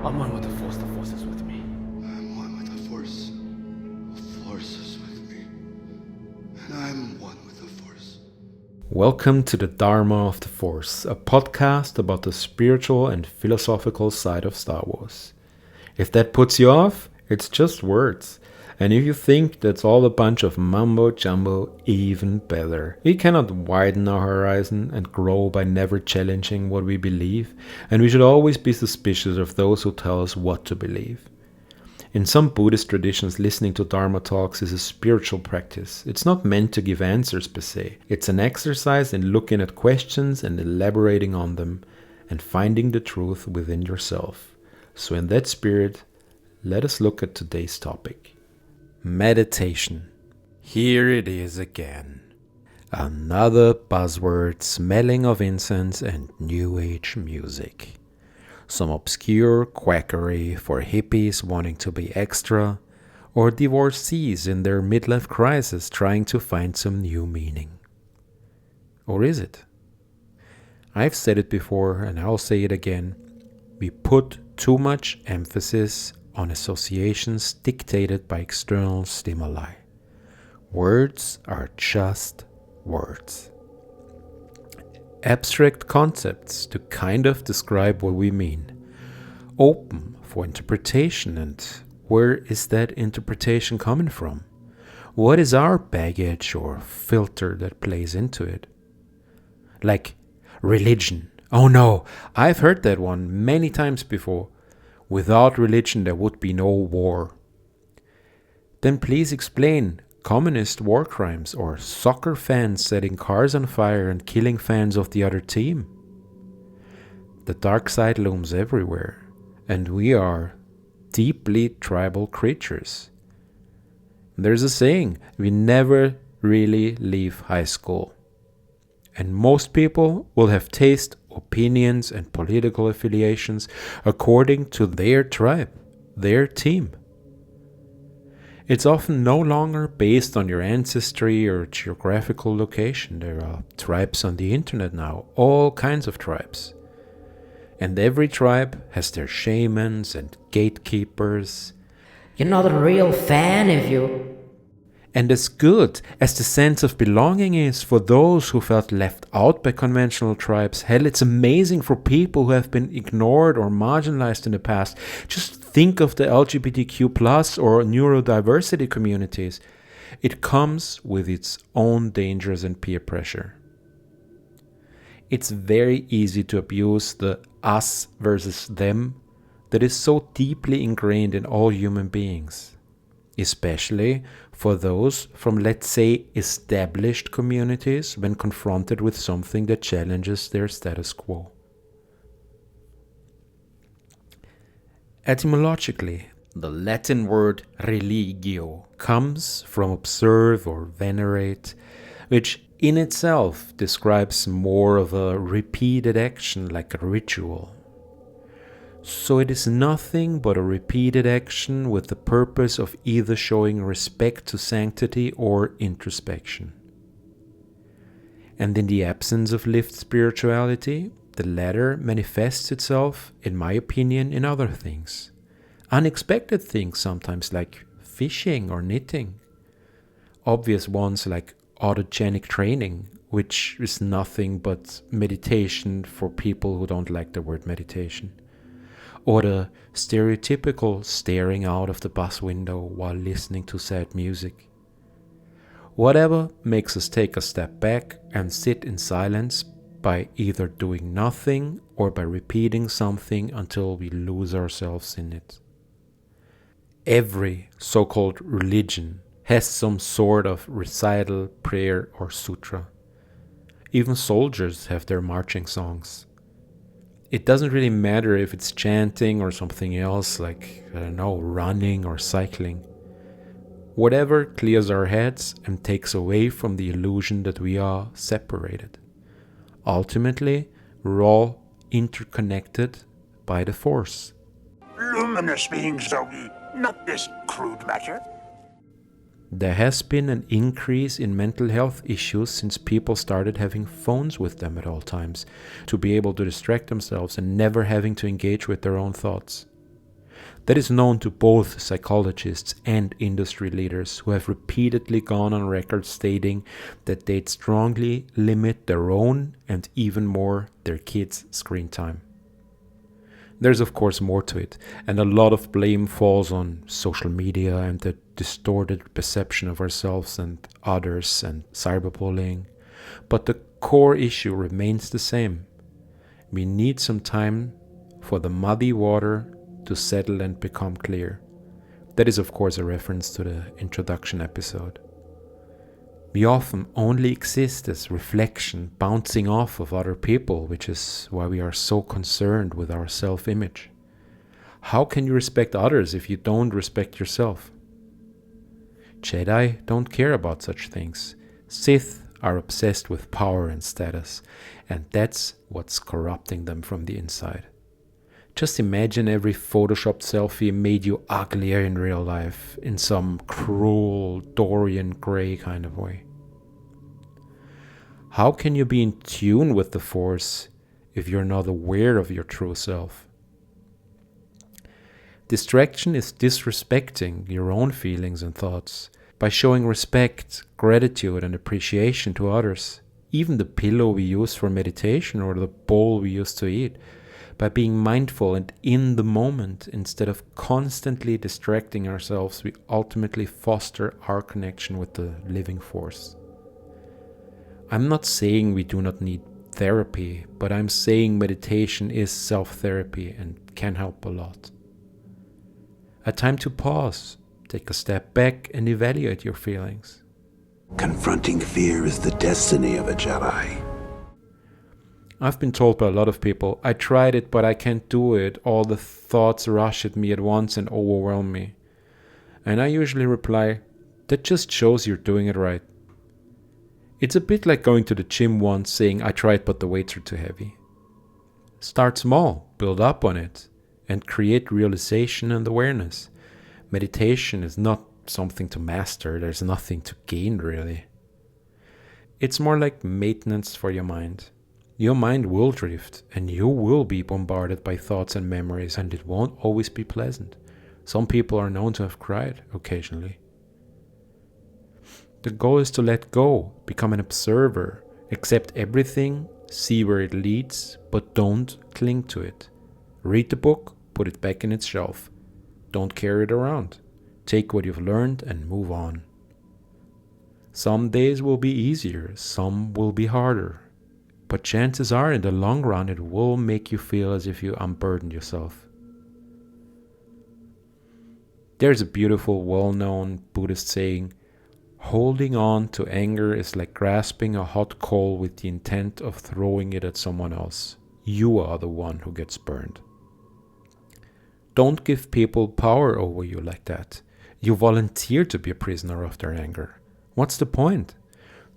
I'm one with the Force is with me. I'm one with the Force. The Force is with me. And I'm one with the Force. Welcome to the Dharma of the Force, a podcast about the spiritual and philosophical side of Star Wars. If that puts you off, it's just words. And if you think that's all a bunch of mumbo jumbo, even better. We cannot widen our horizon and grow by never challenging what we believe, and we should always be suspicious of those who tell us what to believe. In some Buddhist traditions, listening to Dharma talks is a spiritual practice. It's not meant to give answers per se. It's an exercise in looking at questions and elaborating on them and finding the truth within yourself. So in that spirit, let us look at today's topic. Meditation. Here it is again. Another buzzword smelling of incense and new age music. Some obscure quackery for hippies wanting to be extra, or divorcees in their midlife crisis trying to find some new meaning. Or is it? I've said it before and I'll say it again. We put too much emphasis on associations dictated by external stimuli. Words are just words. Abstract concepts to kind of describe what we mean. Open for interpretation, and where is that interpretation coming from? What is our baggage or filter that plays into it? Like religion. Oh no, I've heard that one many times before. Without religion there would be no war. Then please explain communist war crimes or soccer fans setting cars on fire and killing fans of the other team. The dark side looms everywhere, and we are deeply tribal creatures. There's a saying, we never really leave high school. And most people will have taste, opinions, and political affiliations according to their tribe, their team. It's often no longer based on your ancestry or geographical location. There are tribes on the internet now, all kinds of tribes. And every tribe has their shamans and gatekeepers. You're not a real fan if you... And as good as the sense of belonging is for those who felt left out by conventional tribes, hell, it's amazing for people who have been ignored or marginalized in the past. Just think of the LGBTQ plus or neurodiversity communities. It comes with its own dangers and peer pressure. It's very easy to abuse the us versus them that is so deeply ingrained in all human beings, especially for those from, let's say, established communities when confronted with something that challenges their status quo. Etymologically, the Latin word religio comes from observe or venerate, which in itself describes more of a repeated action like a ritual. So it is nothing but a repeated action with the purpose of either showing respect to sanctity or introspection. And in the absence of lived spirituality, the latter manifests itself, in my opinion, in other things. Unexpected things sometimes, like fishing or knitting. Obvious ones like autogenic training, which is nothing but meditation for people who don't like the word meditation. Or the stereotypical staring out of the bus window while listening to sad music. Whatever makes us take a step back and sit in silence by either doing nothing or by repeating something until we lose ourselves in it. Every so-called religion has some sort of recital, prayer, or sutra. Even soldiers have their marching songs. It doesn't really matter if it's chanting or something else, like, running or cycling. Whatever clears our heads and takes away from the illusion that we are separated. Ultimately, we're all interconnected by the Force. Luminous beings, Zogi, not this crude matter. There has been an increase in mental health issues since people started having phones with them at all times to be able to distract themselves and never having to engage with their own thoughts. That is known to both psychologists and industry leaders who have repeatedly gone on record stating that they'd strongly limit their own and even more their kids' screen time. There's of course more to it, and a lot of blame falls on social media and the distorted perception of ourselves and others and cyberbullying. But the core issue remains the same. We need some time for the muddy water to settle and become clear. That is of course a reference to the introduction episode. We often only exist as reflection bouncing off of other people, which is why we are so concerned with our self-image. How can you respect others if you don't respect yourself? Jedi don't care about such things. Sith are obsessed with power and status, and that's what's corrupting them from the inside. Just imagine every photoshopped selfie made you uglier in real life, in some cruel Dorian Gray kind of way. How can you be in tune with the Force if you're not aware of your true self? Distraction is disrespecting your own feelings and thoughts by showing respect, gratitude, and appreciation to others, even the pillow we use for meditation or the bowl we use to eat. By being mindful and in the moment instead of constantly distracting ourselves, we ultimately foster our connection with the living force. I'm not saying we do not need therapy, but I'm saying meditation is self-therapy and can help a lot. A time to pause, take a step back and evaluate your feelings. Confronting fear is the destiny of a Jedi. I've been told by a lot of people, I tried it but I can't do it, all the thoughts rush at me at once and overwhelm me. And I usually reply, that just shows you're doing it right. It's a bit like going to the gym once saying, I tried but the weights are too heavy. Start small, build up on it, and create realization and awareness. Meditation is not something to master, there's nothing to gain really. It's more like maintenance for your mind. Your mind will drift and you will be bombarded by thoughts and memories, and it won't always be pleasant. Some people are known to have cried occasionally. The goal is to let go, become an observer, accept everything, see where it leads, but don't cling to it. Read the book, put it back in its shelf. Don't carry it around. Take what you've learned and move on. Some days will be easier, some will be harder. But chances are, in the long run, it will make you feel as if you unburdened yourself. There's a beautiful, well-known Buddhist saying, holding on to anger is like grasping a hot coal with the intent of throwing it at someone else. You are the one who gets burned. Don't give people power over you like that. You volunteer to be a prisoner of their anger. What's the point?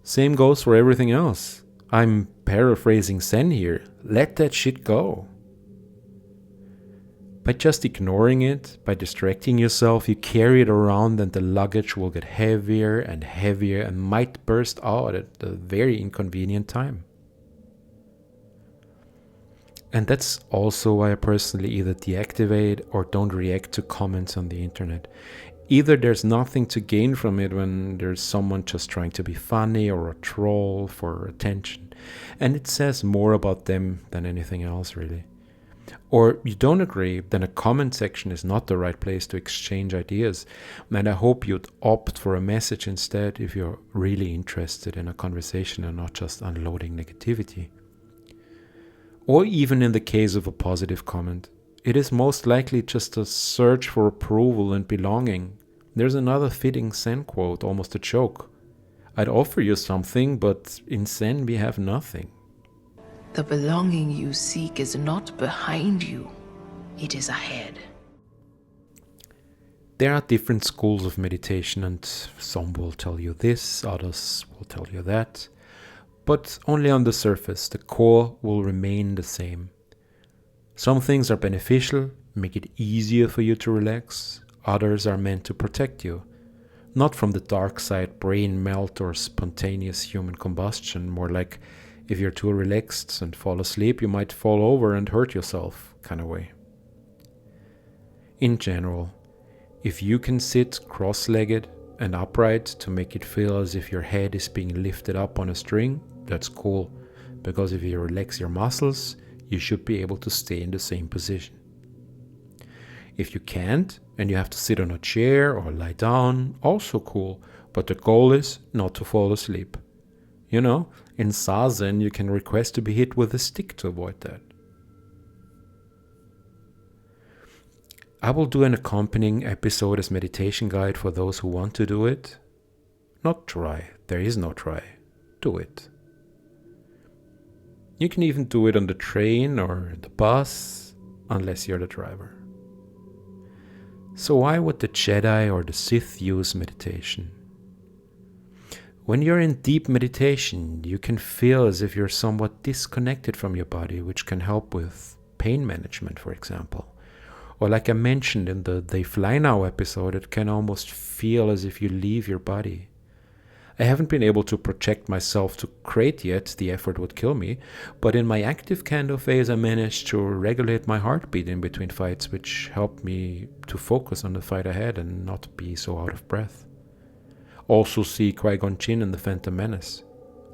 Same goes for everything else. I'm paraphrasing Zen here. Let that shit go. By just ignoring it, by distracting yourself, you carry it around and the luggage will get heavier and might burst out at a very inconvenient time. And that's also why I personally either deactivate or don't react to comments on the internet. Either there's nothing to gain from it when there's someone just trying to be funny or a troll for attention, and it says more about them than anything else really. Or you don't agree, then a comment section is not the right place to exchange ideas, and I hope you'd opt for a message instead if you're really interested in a conversation and not just unloading negativity. Or even in the case of a positive comment, it is most likely just a search for approval and belonging. There's another fitting Zen quote, almost a joke. I'd offer you something, but in Zen we have nothing. The belonging you seek is not behind you, it is ahead. There are different schools of meditation, and some will tell you this, others will tell you that. But only on the surface, the core will remain the same. Some things are beneficial, make it easier for you to relax. Others are meant to protect you. Not from the dark side, brain melt or spontaneous human combustion, more like if you're too relaxed and fall asleep, you might fall over and hurt yourself, kind of way. In general, if you can sit cross-legged and upright to make it feel as if your head is being lifted up on a string, that's cool, because if you relax your muscles, you should be able to stay in the same position. If you can't, and you have to sit on a chair or lie down, also cool, but the goal is not to fall asleep. You know, in Zazen you can request to be hit with a stick to avoid that. I will do an accompanying episode as meditation guide for those who want to do it. Not try, there is no try. Do it. You can even do it on the train or the bus, unless you're the driver. So why would the Jedi or the Sith use meditation? When you're in deep meditation, you can feel as if you're somewhat disconnected from your body, which can help with pain management, for example. Or like I mentioned in the They Fly Now episode, it can almost feel as if you leave your body. I haven't been able to project myself to crate yet, the effort would kill me, but in my active Kendo phase I managed to regulate my heartbeat in between fights, which helped me to focus on the fight ahead and not be so out of breath. Also see Qui-Gon Jinn in The Phantom Menace.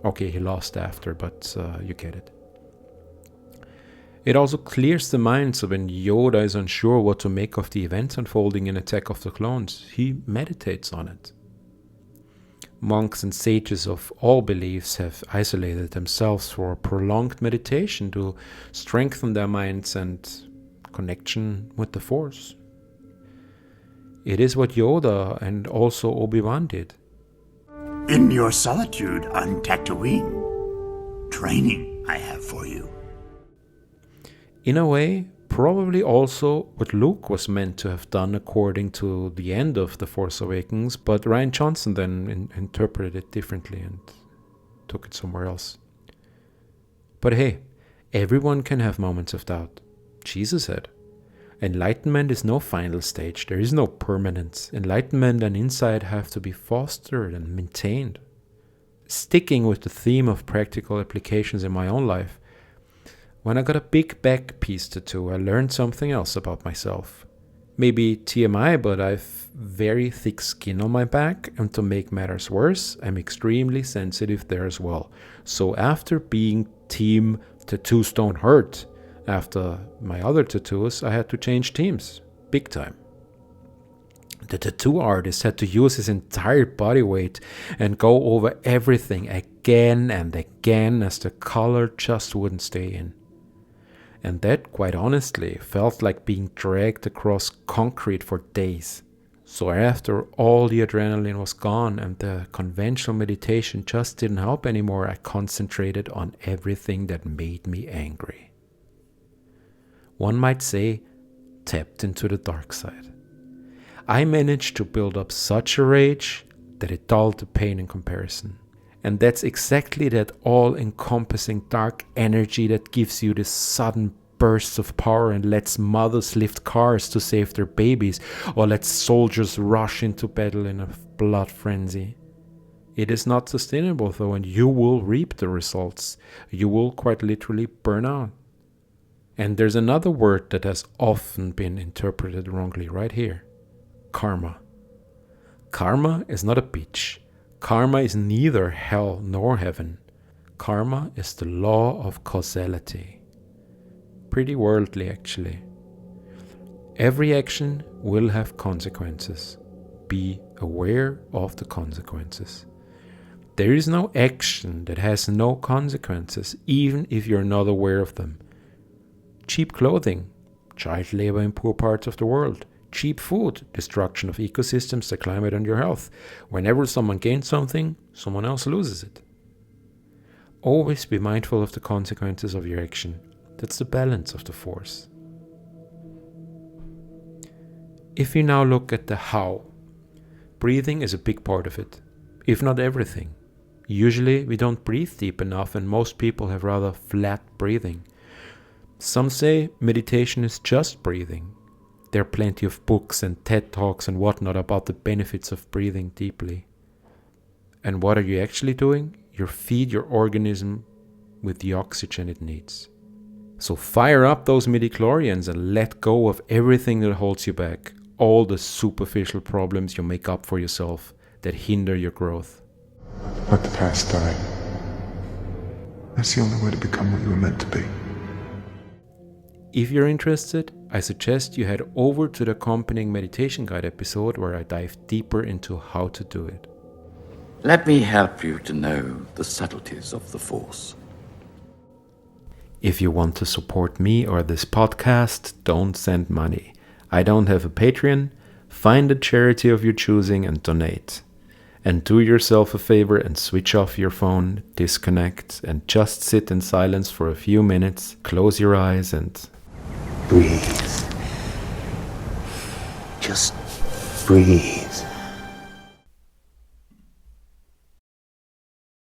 Okay, he lost after, but you get it. It also clears the mind, so when Yoda is unsure what to make of the events unfolding in Attack of the Clones, he meditates on it. Monks and sages of all beliefs have isolated themselves for prolonged meditation to strengthen their minds and connection with the Force. It is what Yoda and also Obi-Wan did. In your solitude on Tatooine, training I have for you. In a way, probably also what Luke was meant to have done according to the end of The Force Awakens, but Rian Johnson then interpreted it differently and took it somewhere else. But hey, everyone can have moments of doubt. Jesus said, enlightenment is no final stage, there is no permanence. Enlightenment and insight have to be fostered and maintained. Sticking with the theme of practical applications in my own life, when I got a big back piece tattoo, I learned something else about myself. Maybe TMI, but I've very thick skin on my back, and to make matters worse, I'm extremely sensitive there as well. So after being team tattoos don't hurt, after my other tattoos, I had to change teams, big time. The tattoo artist had to use his entire body weight and go over everything again and again as the color just wouldn't stay in. And that, quite honestly, felt like being dragged across concrete for days. So after all the adrenaline was gone and the conventional meditation just didn't help anymore, I concentrated on everything that made me angry. One might say, tapped into the dark side. I managed to build up such a rage that it dulled the pain in comparison. And that's exactly that all-encompassing dark energy that gives you this sudden bursts of power and lets mothers lift cars to save their babies, or lets soldiers rush into battle in a blood frenzy. It is not sustainable though, and you will reap the results. You will quite literally burn out. And there's another word that has often been interpreted wrongly right here. Karma. Karma is not a bitch. Karma is neither hell nor heaven. Karma is the law of causality. Pretty worldly, actually. Every action will have consequences. Be aware of the consequences. There is no action that has no consequences, even if you're not aware of them. Cheap clothing, child labor in poor parts of the world. Cheap food, destruction of ecosystems, the climate and your health. Whenever someone gains something, someone else loses it. Always be mindful of the consequences of your action. That's the balance of the Force. If you now look at the how, breathing is a big part of it, if not everything. Usually we don't breathe deep enough, and most people have rather flat breathing. Some say meditation is just breathing. There are plenty of books and TED Talks and whatnot about the benefits of breathing deeply. And what are you actually doing? You feed your organism with the oxygen it needs. So fire up those midichlorians and let go of everything that holds you back, all the superficial problems you make up for yourself that hinder your growth. Let the past die. That's the only way to become what you were meant to be. If you're interested, I suggest you head over to the accompanying meditation guide episode where I dive deeper into how to do it. Let me help you to know the subtleties of the Force. If you want to support me or this podcast, don't send money. I don't have a Patreon. Find a charity of your choosing and donate. And do yourself a favor and switch off your phone, disconnect, and just sit in silence for a few minutes. Close your eyes and Breathe. Just breathe.